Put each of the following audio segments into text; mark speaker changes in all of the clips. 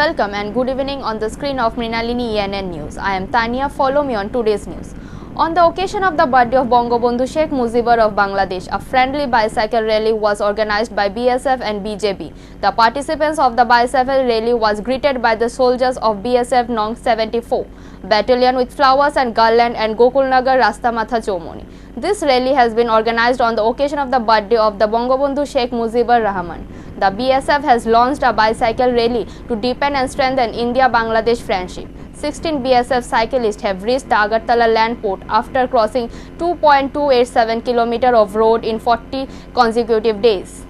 Speaker 1: Welcome and good evening on the screen of Mrinalini ENN News. I am Tania. Follow me on today's news. On the occasion of the birthday of Bangabandhu Sheikh Mujibur of Bangladesh, a friendly bicycle rally was organized by BSF and BJP. The participants of the bicycle rally was greeted by the soldiers of BSF Nong 74 battalion with flowers and garland and Gokulnagar Rastamatha Chomoni. This rally has been organized on the occasion of the birthday of the Bangabandhu Sheikh Mujibur Rahman. The BSF has launched a bicycle rally to deepen and strengthen India-Bangladesh friendship. 16 BSF cyclists have reached the Agartala land port after crossing 2.287 km of road in 40 consecutive days.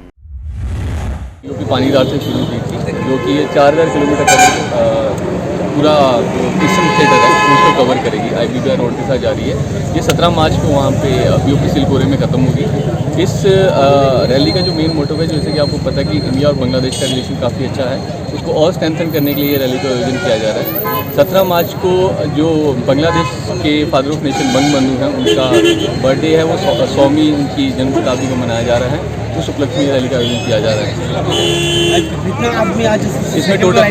Speaker 2: जो कि पानीदार से शुरू की थी, जो कि ये 4000 kilometre का पूरा ईस्टर्न स्टेट है उसको कवर करेगी। IBPR रोड के साथ जा रही है। ये 17 मार्च को वहाँ पे BOP सिलकोरे में ख़त्म होगी। इस रैली का जो मेन मोटिव है, जैसे कि आपको पता है कि इंडिया और बांग्लादेश का रिलेशन काफ़ी अच्छा है, उसको और स्ट्रेंथन करने के लिए ये रैली का आयोजन किया जा रहा है। 17 मार्च को जो बांग्लादेश के फादर ऑफ नेशन बंगबंधु हैं, उनका बर्थडे है, वो 100वीं उनकी जन्म शताब्दी को मनाया जा रहा है। उस उपलक्ष्य में रैली का आयोजन किया जा रहा है।
Speaker 3: कितना आदमी आज
Speaker 2: इसमें टोटल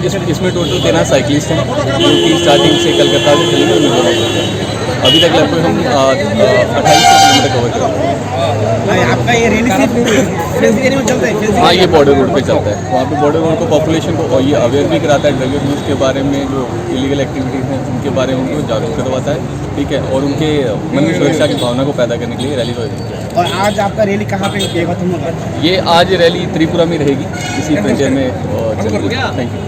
Speaker 2: 13 साइकिलिस्ट हैं, जो कि स्टार्टिंग से कलकत्ता से चले गए। अभी तक लगभग हम 28 किलोमीटर कवर करेंगे।
Speaker 3: आपका ये रैली सिर्फ फ्रेंच एरिया में चलता है?
Speaker 2: हाँ, ये बॉर्डर रोड पे चलता है। वहाँ पे बॉर्डर रोड को पॉपुलेशन को ये अवेयर भी कराता है, ड्रग यूज़ के बारे में, जो इलीगल एक्टिविटीज़ हैं उनके बारे में उनको जागरूक करवाता है, ठीक है, और उनके मन में सुरक्षा की भावना को पैदा करने के लिए रैली का आयोजन किया है।
Speaker 3: और आज आपका रैली कहाँ पे खत्म होगा?
Speaker 2: ये आज रैली त्रिपुरा में रहेगी, इसी फ्रंटियर में चलेगी। Thank you.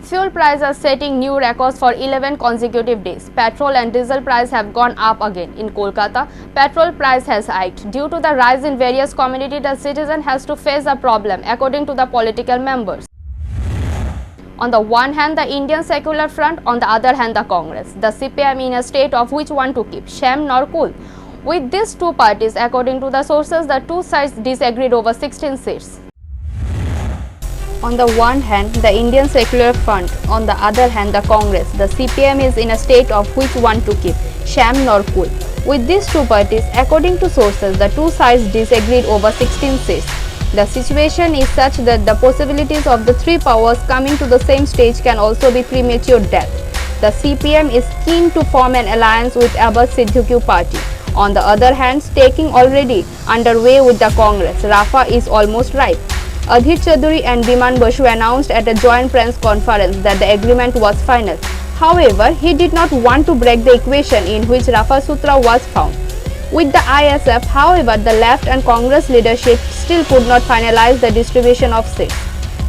Speaker 1: Fuel prices are setting new records for 11 consecutive days. Petrol and diesel price have gone up again. In Kolkata, petrol price has hiked. Due to the rise in various commodities, the citizen has to face a problem, according to the political members. On the one hand, the Indian Secular Front, on the other hand, the Congress. The CPM in a state of which one to keep, sham nor cool. With these two parties, according to the sources, the two sides disagreed over 16 seats. On the one hand, the Indian Secular Front, on the other hand, the Congress. The CPM is in a state of which one to keep, sham nor cool. With these two parties, according to sources, the two sides disagreed over 16 seats. The situation is such that the possibilities of the three powers coming to the same stage can also be premature death. The CPM is keen to form an alliance with Abbas Siddique party. On the other hand, staking already underway with the Congress. Rafa is almost ripe. Adhir Chaudhary and Biman Basu announced at a joint press conference that the agreement was final. However, he did not want to break the equation in which Rafa Sutra was found. With the ISF, however, the left and Congress leadership still could not finalize the distribution of seats.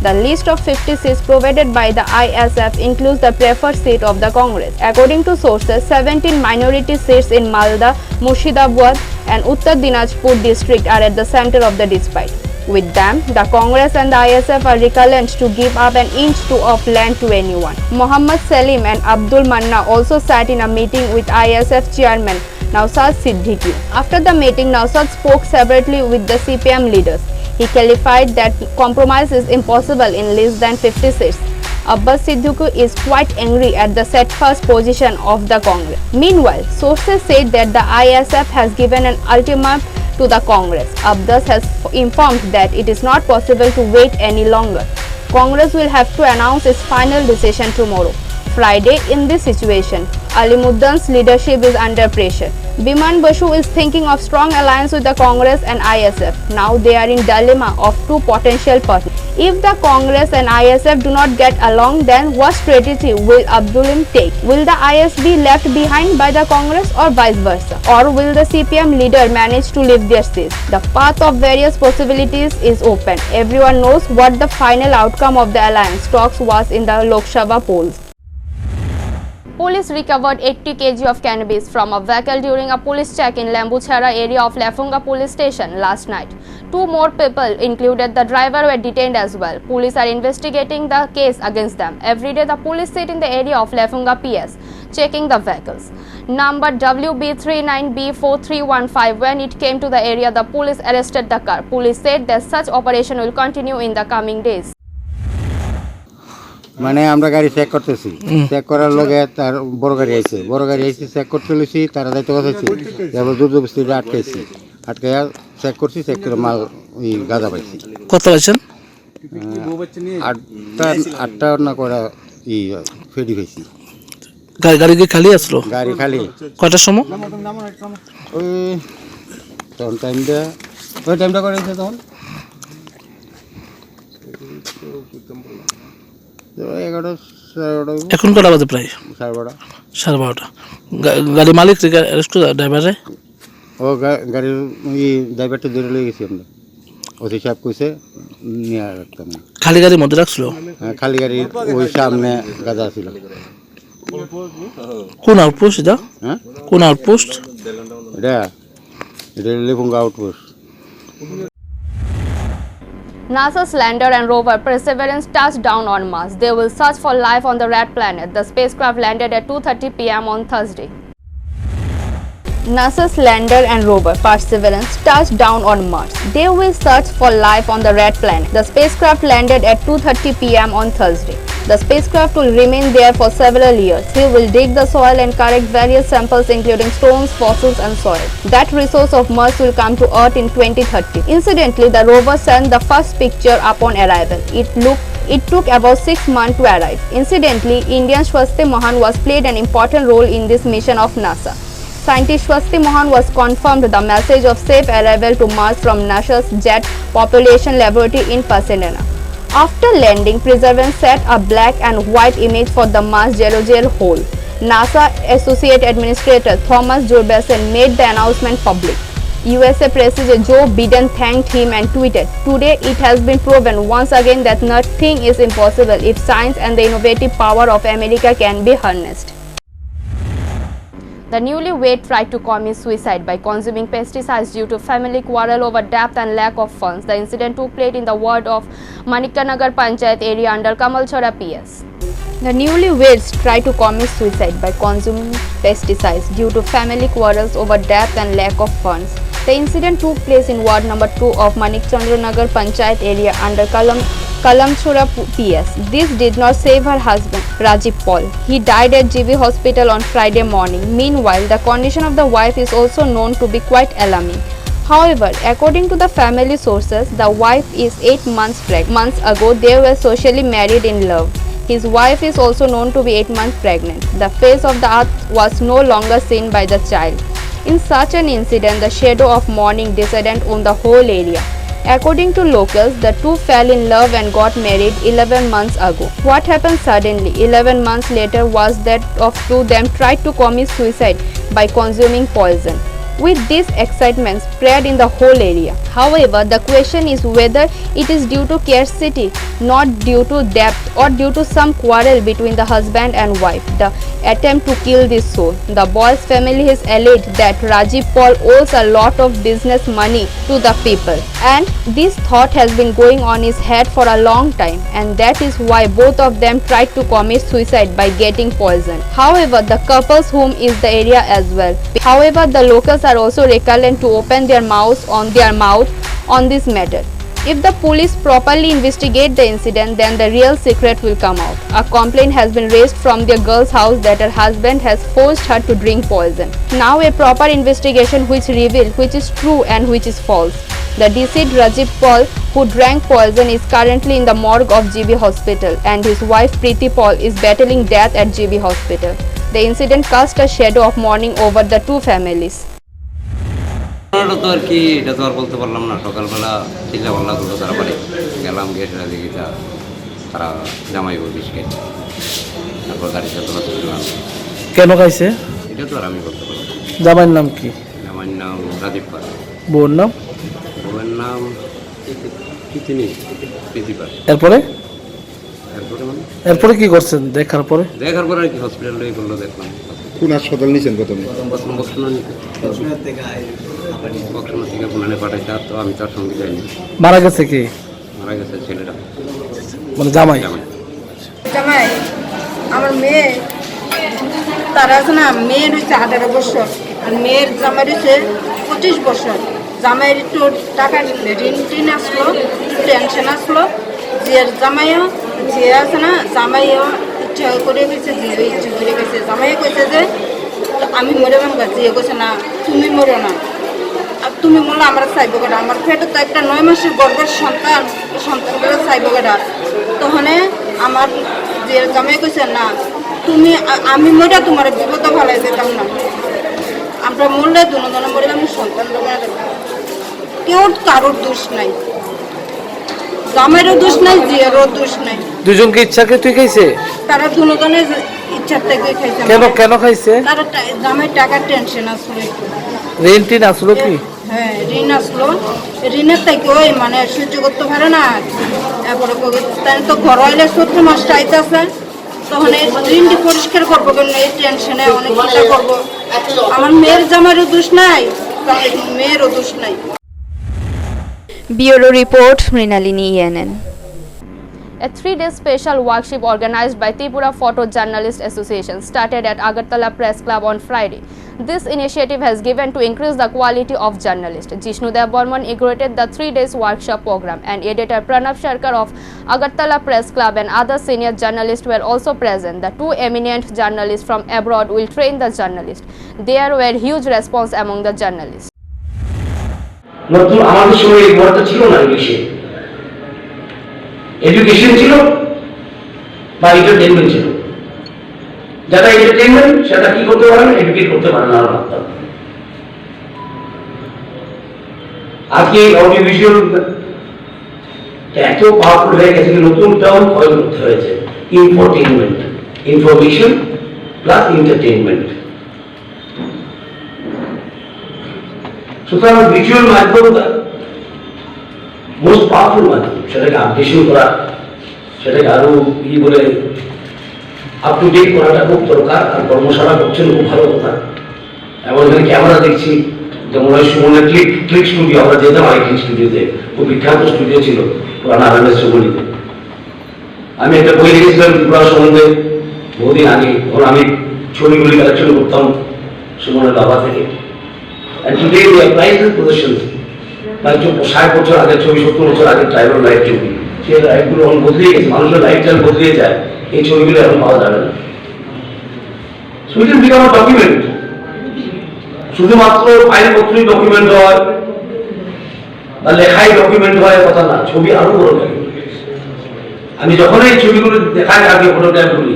Speaker 1: The list of 50 seats provided by the ISF includes the preferred seat of the Congress. According to sources, 17 minority seats in Malda, Murshidabad and Uttar Dinajpur district are at the center of the dispute. With them, the Congress and the ISF are reluctant to give up an inch of land to anyone. Mohammad Salim and Abdul Manna also sat in a meeting with ISF chairman Nawsaz Siddiqui. After the meeting, Nawsaz spoke separately with the CPM leaders. He clarified that compromise is impossible in less than 50 seats. Abbas Siddique is quite angry at the steadfast position of the Congress. Meanwhile, sources said that the ISF has given an ultimatum to the Congress. Abbas has informed that it is not possible to wait any longer. Congress will have to announce its final decision tomorrow, Friday. In this situation, Alimuddin's leadership is under pressure. Biman Basu is thinking of strong alliance with the Congress and ISF. Now they are in dilemma of two potential partners. If the Congress and ISF do not get along, then what strategy will Abdulim take? Will the IS be left behind by the Congress or vice versa? Or will the CPM leader manage to lift their seats? The path of various possibilities is open. Everyone knows what the final outcome of the alliance talks was in the Lok Sabha polls. Police recovered 80 kg of cannabis from a vehicle during a police check in Lambuchhara area of Lafunga police station last night. Two more people, included the driver, were detained as well. Police are investigating the case against them. Every day, the police sit in the area of Lafunga PS, checking the vehicles. Number WB39B4315. When it came to the area, the police arrested the car. Police said that such operation will continue in the coming days.
Speaker 4: মানে আমরা গাড়ি check করতেছি, check করার লগে তার বড় গাড়ি আইছে চেক করতে লইছি, তারা যাইতে বসেছি, তারপর দুর্যোগস্থিতি আটকাইছি, আটকাইয়া চেক করছি, চেক করে মাল ওই গাঁজা পাইছি।
Speaker 5: কত পাইছেন?
Speaker 4: আটটা না করা ফেরি হয়েছি
Speaker 5: গাড়ি কি খালি আসলো?
Speaker 4: গাড়ি খালি
Speaker 5: কয়টার সময়?
Speaker 4: ওই তখন টাইমটা করেছে তখন 11:30
Speaker 5: এখন কটা বাজে? প্রায়
Speaker 4: 12:30
Speaker 5: 12:30। গাড়ি মালিক ড্রাইভারে
Speaker 4: ও গাড়ির ড্রাইভারটা ধরে লয়ে গেছি আমরা ওসি সাহেব কইছে নিয়ে রাখতাম না।
Speaker 5: খালি গাড়ির মধ্যে রাখছিল?
Speaker 4: খালি গাড়ির ওই সামনে গাঁজা ছিল।
Speaker 5: কোন আউটপোস্ট এটা?
Speaker 4: হ্যাঁ
Speaker 5: কোন আউটপোস্ট
Speaker 4: এটা? এটা লেপুঙ্গা outpost.
Speaker 1: NASA's lander and rover Perseverance touched down on Mars. They will search for life on the red planet. The spacecraft landed at 2:30 p.m. on Thursday. NASA's lander and rover Perseverance touched down on Mars. They will search for life on the red planet. The spacecraft landed at 2:30 p.m. on Thursday. The spacecraft will remain there for several years. He will dig the soil and collect various samples including stones, fossils and soil. That resource of Mars will come to Earth in 2030. Incidentally, the rover sent the first picture upon arrival. It took about 6 months to arrive. Incidentally, Indian Swasti Mohan was played an important role in this mission of NASA. Scientist Swasti Mohan was confirmed the message of safe arrival to Mars from NASA's Jet Population Laboratory in Pasadena. After landing, Perseverance set a black and white image for the Mars geological hole. NASA Associate Administrator Thomas Jurgensen made the announcement public. USA President Joe Biden thanked him and tweeted, "Today it has been proven once again that nothing is impossible if science and the innovative power of America can be harnessed." The newlywed tried to commit suicide by consuming pesticides due to family quarrel over debt and lack of funds. The incident took place in the ward of Manikkanagar Panchayat area under Kamalchora PS. The newlyweds tried to commit suicide by consuming pesticides due to family quarrels over debt and lack of funds. The incident took place in ward number 2 of Manikkanagar Panchayat area under Kalamchura PS. This did not save her husband, Rajiv Paul. He died at GB Hospital on Friday morning. Meanwhile, the condition of the wife is also known to be quite alarming. However, according to the family sources, the wife is 8 months pregnant. Months ago, they were socially married in love. His wife is also known to be 8 months pregnant. The face of the earth was no longer seen by the child. In such an incident, the shadow of mourning descended on the whole area. According to locals, the two fell in love and got married 11 months ago. What happened suddenly 11 months later was that of two them tried to commit suicide by consuming poison. With this excitement spread in the whole area. However, the question is whether it is due to scarcity, not due to debt or due to some quarrel between the husband and wife. The attempt to kill this soul. The boy's family has alleged that Rajiv Paul owes a lot of business money to the people, and this thought has been going on his head for a long time, and that is why both of them tried to commit suicide by getting poison. However, the couple's home is the area as well. However, the locals are also reluctant to open their mouth on this matter. If the police properly investigate the incident, then the real secret will come out. A complaint has been raised from the girl's house that her husband has forced her to drink poison. Now a proper investigation which reveals which is true and which is false. The deceased Rajiv Paul, who drank poison, is currently in the morgue of GB Hospital, and his wife Preeti Paul is battling death at GB Hospital. The incident cast a shadow of mourning over the two families.
Speaker 6: তো আর কি এটা তো আর বলতে পারলাম না। সকালবেলা চিল্লা পাল্লা দুটো তারা বাড়ি গেলাম, গিয়ে সেটা দেখি তারা জামাইব বিস্কিট, তারপর গাড়িতে তোলা তুললাম।
Speaker 5: কেন খাইছে
Speaker 6: এটা তো আর আমি বলতে পারলাম।
Speaker 5: জামাইয়ের নাম কি?
Speaker 6: জামাইয়ের নাম রাজীব পাল।
Speaker 5: বউর নাম?
Speaker 6: বউয়ের নাম প্রীতি পাল।
Speaker 5: এরপরে কি করছেন? দেখার পরে
Speaker 6: আর কি হসপিটালে করলো, দেখলাম।
Speaker 7: কোন হাসপাতাল নিয়েছেন প্রথমে?
Speaker 6: বক্সনা থেকে পুনানে পাঠাইছে, আর তো আমি তার সঙ্গে যাইনি।
Speaker 5: মারা গেছে কি?
Speaker 6: মারা গেছে ছেলেটা,
Speaker 5: মানে জামাই।
Speaker 8: জামাই আমার মেয়ে, তারা আছে না, মেয়ের হচ্ছে 18 বছর আর মেয়ের জামাই হচ্ছে 25 বছর। জামাইয়ের একটু টাকার ঋণ আসলো, টেনশন আসলো। যে জামাইও যে আছে না, জামাইও ইচ্ছা করে গেছে, যে ইচ্ছে করে গেছে। জামাইও কইছে যে আমি মরে যাবো, যে কইছে না তুমি মরো না, তুমি বললে আমরা চাইবো কেটা, আমার পেটে তো একটা 9 মাসের গর্ভের সন্তান, এই সন্তানগুলো চাইবো কেটা। তখন আমার যে জামাই কইছে না তুমি আমি মরে তোমার বিপদ ভালাই যেতাম না, আমরা মরলে দুজনে মরে আমি সন্তান দেবো। কেউ কারোর দোষ নাই, জামাইরও দোষ নাই, জিয়ারও দোষ নাই।
Speaker 5: দুজনকে ইচ্ছাকৃতই খাইছে?
Speaker 8: তারা দুজনে ইচ্ছার থেকে খাইছে।
Speaker 5: কেন খাইছে?
Speaker 8: তারা জামাই টাকার টেনশন আসলো,
Speaker 5: ঋণ টিন আসলো কি?
Speaker 8: হ্যাঁ ঋণ আসলো, ঋণের থেকে ওই মানে সহ্য করতে পারে না। এরপরে তাই তো ঘর হইলে 14 মাসটা আইতেছে, তখন এই ঋণটি পরিষ্কার করবো কেন, এই টেনশনে অনেক চিন্তা করবো। আমার মেয়ের জামাইরও দোষ নাই, মেয়েরও দোষ নাই।
Speaker 9: Bureau Report, Mrinalini ENN.
Speaker 1: A 3-day special workshop organized by Tripura Photojournalist Association started at Agartala Press Club on Friday. This initiative has given to increase the quality of journalists. Jishnu Dev Burman inaugurated the 3-day workshop program, and editor Pranav Sharkar of Agartala Press Club and other senior journalists were also present. The two eminent journalists from abroad will train the journalists. There were huge response among the journalists.
Speaker 10: নতুন আমাদের সময় এই ওয়ার্ডটা ছিল না, ইংলিশে education ছিল বা এন্টারটেইনমেন্ট ছিল। যারা এন্টারটেইনমেন্ট সেটা কি করতে পারে না, এডুকেট করতে পারে না। আজকে অডিও ভিজুয়াল এত পাওয়ারফুল হয়ে গেছে, নতুন টার্ম কয়েন করতে হয়েছে, ইনফোটেইনমেন্ট, ইনফরমেশন প্লাস এন্টারটেইনমেন্ট। সুতরাং ভিজুয়াল মাধ্যম মোস্ট পাওয়ারফুল মাধ্যম, সেটাকে আপডেশন করা, সেটাকে আরো বলে আপ টু ডেট করাটা খুব দরকার। আর কর্মশালা করছেন, খুব ভালো কথা। এবং এখানে ক্যামেরা দেখছি, যেমন ওই সুমনের ক্লিক স্টুডিও, আমরা যেতাম আগে ক্লিক স্টুডিওতে, খুব বিখ্যাত স্টুডিও ছিল পুরানা আরামের সুমনিতে। আমি একটা বই লিখেছিলাম ত্রিপুরা সম্বন্ধে বহুদিন আগে, তখন আমি ছবিগুলি কালেকশন করতাম সুমনের বাবা থেকে। And today we are priceless possessions. Like 60 বছর আগে ছবি, 70 বছর আগে ট্রাইবাল লাইফ ছবি, সেই লাইফগুলো এখন বদলে গেছে, মানুষের লাইফস্টাইল বদলে যায়, এই ছবিগুলো এখন পাওয়া যাবে না। So it will become a document. শুধুমাত্র ফাইলপত্রই ডকুমেন্ট হয় বা লেখাই ডকুমেন্ট হয় কথা না, ছবি আরো বড় লাগে। আমি যখন এই ছবিগুলো দেখাই আগে ফটোগ্রাফগুলি।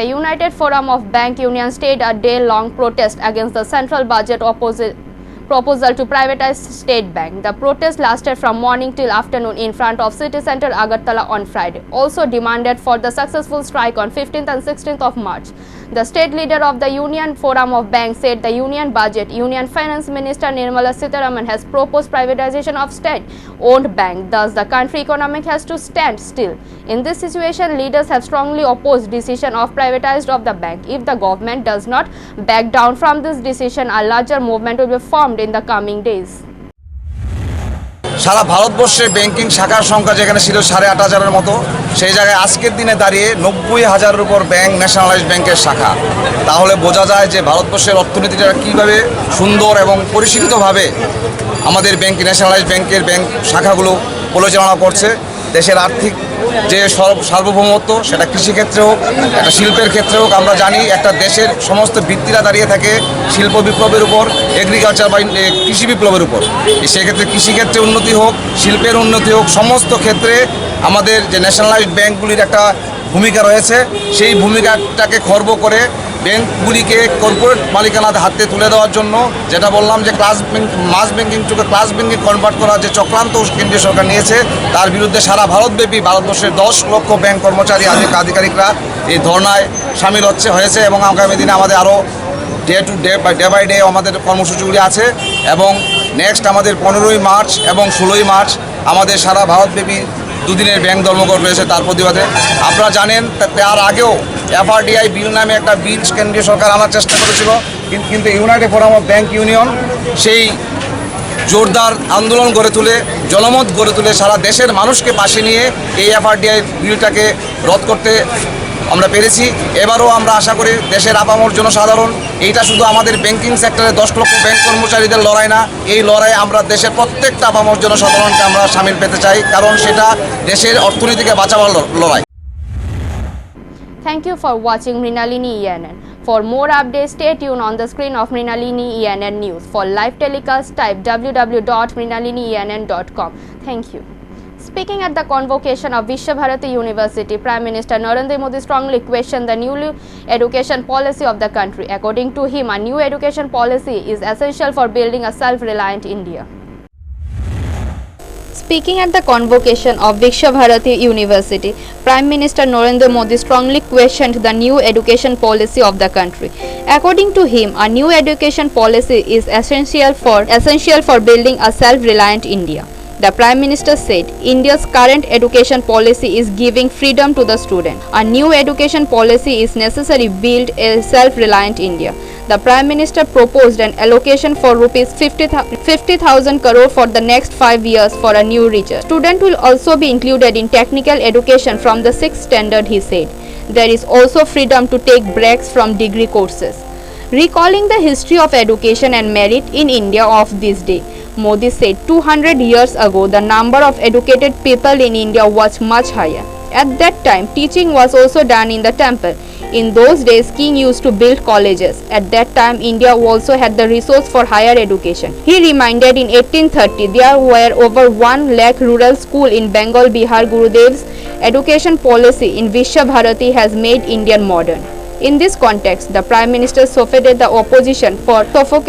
Speaker 1: The United Forum of Bank Union staged a day-long protest against the central budget proposal to privatize State Bank. The protest lasted from morning till afternoon in front of City Centre Agartala on Friday. Also demanded for the successful strike on 15th and 16th of March. The state leader of the Union Forum of Banks said the Union budget, Union Finance Minister Nirmala Sitharaman has proposed privatization of state-owned bank. Thus, the country economy has to stand still. In this situation, leaders have strongly opposed decision of privatized of the bank. If the government does not back down from this decision, a larger movement will be formed in the coming days.
Speaker 11: সারা ভারতবর্ষে banking শাখার সংখ্যা যেখানে ছিল 8,500-এর মতো, সেই জায়গায় আজকের দিনে দাঁড়িয়ে 90,000-এর উপর ব্যাংক, ন্যাশনালাইজড ব্যাংকের শাখা। তাহলে বোঝা যায় যে ভারতবর্ষের অর্থনীতিটা কীভাবে সুন্দর এবং পরিশীলিতভাবে আমাদের ব্যাংক, ন্যাশনালাইজড ব্যাংকের ব্যাংক শাখাগুলো পরিচালনা করছে। দেশের আর্থিক যে সার্বভৌমত্ব, সেটা কৃষিক্ষেত্রে হোক, একটা শিল্পের ক্ষেত্রে হোক, আমরা জানি একটা দেশের সমস্ত ভিত্তিরা দাঁড়িয়ে থাকে শিল্প বিপ্লবের উপর, এগ্রিকালচার বা কৃষি বিপ্লবের উপর। সেক্ষেত্রে কৃষিক্ষেত্রে উন্নতি হোক, শিল্পের উন্নতি হোক, সমস্ত ক্ষেত্রে আমাদের যে ন্যাশনালাইজড ব্যাংকগুলির একটা ভূমিকা রয়েছে। সেই ভূমিকাটাকে খর্ব করে ব্যাংকগুলিকে কর্পোরেট মালিকানার হাতে তুলে দেওয়ার জন্য, যেটা বললাম যে মাস ব্যাংকিং থেকে ক্লাস ব্যাংকিং কনভার্ট করার যে চক্রান্ত কেন্দ্রীয় সরকার নিয়েছে, তার বিরুদ্ধে সারা ভারতব্যাপী ভারতবর্ষের 10 লক্ষ ব্যাংক কর্মচারী আধিকারিকরা এই ধর্নায় সামিল হয়েছে। এবং আগামী দিনে আমাদের আরও ডে বাই ডে আমাদের কর্মসূচিগুলি আছে। এবং নেক্সট আমাদের 15ই মার্চ এবং 16ই মার্চ আমাদের সারা ভারতব্যাপী দুদিনের ব্যাংক ধর্মঘট রয়েছে তার প্রতিবাদে। আপনারা জানেন তার আগেও FRDI বিল নামে একটা বিল কেন্দ্রীয় সরকার আনার চেষ্টা করেছিল, কিন্তু United forum of bank union সেই জোরদার আন্দোলন গড়ে তুলে, জনমত গড়ে তুলে সারা দেশের মানুষকে পাশে নিয়ে এই FRDI বিলটাকে রদ করতে আমরা পেরেছি। এবারও আমরা আশা করি দেশের আপামর জনসাধারণ, এইটা শুধু আমাদের ব্যাংকিং সেক্টরে 10 লক্ষ ব্যাংক কর্মচারীদের লড়াই না, এই লড়াই আমরা দেশের প্রত্যেকটা আপামর জনসাধারণকে আমরা সামিল পেতে চাই, কারণ সেটা দেশের অর্থনীতিকে বাঁচাবার লড়াই।
Speaker 1: Thank you for watching Mrinalini ENN. For more updates, stay tuned on the screen of Mrinalini ENN News. For live telecast, type www.mrinalininn.com. Thank you. Speaking at the convocation of Vishwabharati University, Prime Minister Narendra Modi strongly questioned the new education policy of the country. According to him, a new education policy is essential for building a self-reliant India. Speaking at the convocation of Vishwabharati University, Prime Minister Narendra Modi strongly questioned the new education policy of the country. According to him, a new education policy is essential for building a self-reliant India. The Prime Minister said, India's current education policy is giving freedom to the student. A new education policy is necessary to build a self-reliant India. The Prime Minister proposed an allocation for rupees 50,000 crore for the next 5 years for a new research. Students will also be included in technical education from the 6th standard, he said. There is also freedom to take breaks from degree courses. Recalling the history of education and merit in India of this day, Modi said 200 years ago the number of educated people in India was much higher. At that time, teaching was also done in the temple. In those days, king used to build colleges. At that time, India also had the resource for higher education. He reminded in 1830 there were over 1 lakh rural schools in Bengal, Bihar. Gurudev's education policy in Vishwabharati has made India modern. In this context, the Prime Minister suffocated the opposition for opposing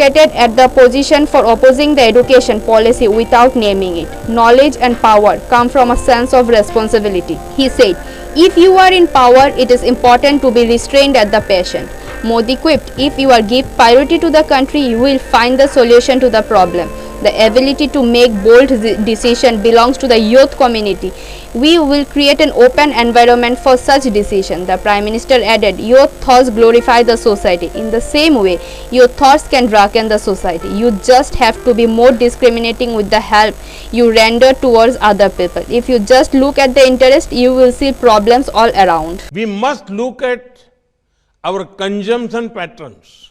Speaker 1: the education policy without naming it. Knowledge and power come from a sense of responsibility. He said, if you are in power, it is important to be restrained at the patient. Modi quipped, if you give priority to the country, you will find the solution to the problem. The ability to make bold decisions belongs to the youth community. We will create an open environment for such decisions. The Prime Minister added, your thoughts glorify the society. In the same way, your thoughts can darken the society. You just have to be more discriminating with the help you render towards other people. If you just look at the interest, you will see problems all around.
Speaker 12: We must look at our consumption patterns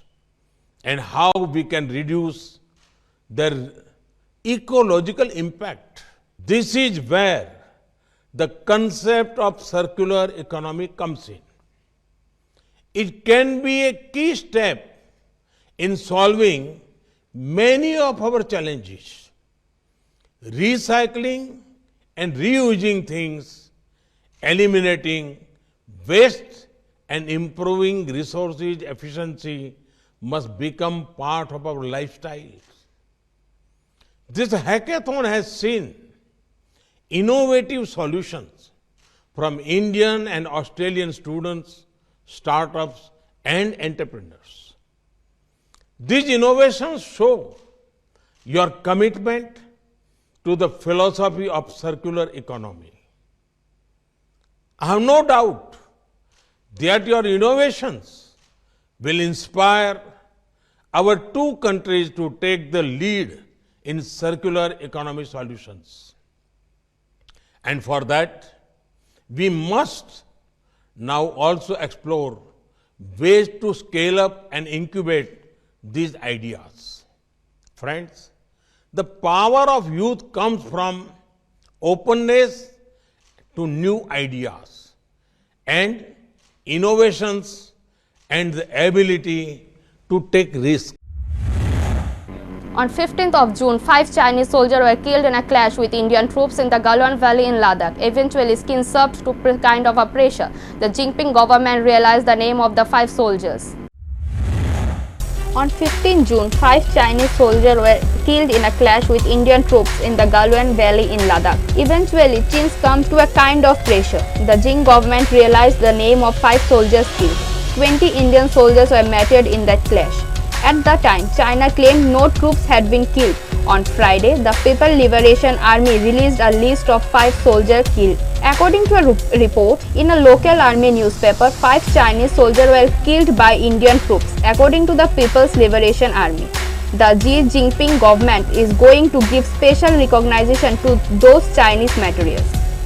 Speaker 12: and how we can reduce their ecological impact. This is where the concept of circular economy comes in. It can be a key step in solving many of our challenges. Recycling and reusing things, eliminating waste and improving resources efficiency must become part of our lifestyles. This hackathon has seen innovative solutions from Indian and Australian students, startups, and entrepreneurs. These innovations show your commitment to the philosophy of circular economy. I have no doubt that your innovations will inspire our two countries to take the lead in circular economy solutions. And for that, we must now also explore ways to scale up and incubate these ideas. Friends, the power of youth comes from openness to new ideas and innovations and the ability to take risks.
Speaker 1: On 15th of June, 5 Chinese soldiers were killed in a clash with Indian troops in the Galwan Valley in Ladakh. Eventually, skin served to kind of a pressure. The Jinping government realized the name of the 5 soldiers. On 15 June, 5 Chinese soldiers were killed in a clash with Indian troops in the Galwan Valley in Ladakh. Eventually, Chin succumbed to a kind of pressure. The Jing government realized the name of 5 soldiers killed. 20 Indian soldiers were martyred in that clash. At the time, China claimed no troops had been killed. On Friday, the People's Liberation Army released a list of 5 soldiers killed. According to a report in a local army newspaper, 5 Chinese soldiers were killed by Indian troops, according to the People's Liberation Army. The Xi Jinping government is going to give special recognition to those Chinese martyrs.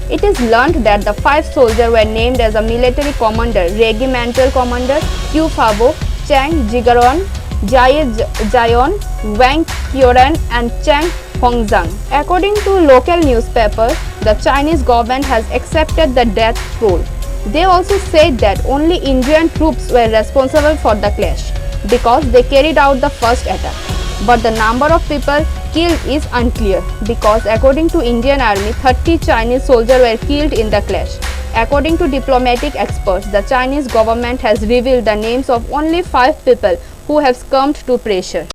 Speaker 1: It is learned that the 5 soldiers were named as a military commander, regimental commander Qiu Fabo, Chang Jigaron, Jai Jayon, Wang Qiuran and Chang Hongzhang. According to local newspaper, the Chinese government has accepted the death toll. They also said that only Indian troops were responsible for the clash because they carried out the first attack. But the number of people killed is unclear because according to Indian Army, 30 Chinese soldiers were killed in the clash. According to diplomatic experts, the Chinese government has revealed the names of only 5 people who have succumbed to pressure.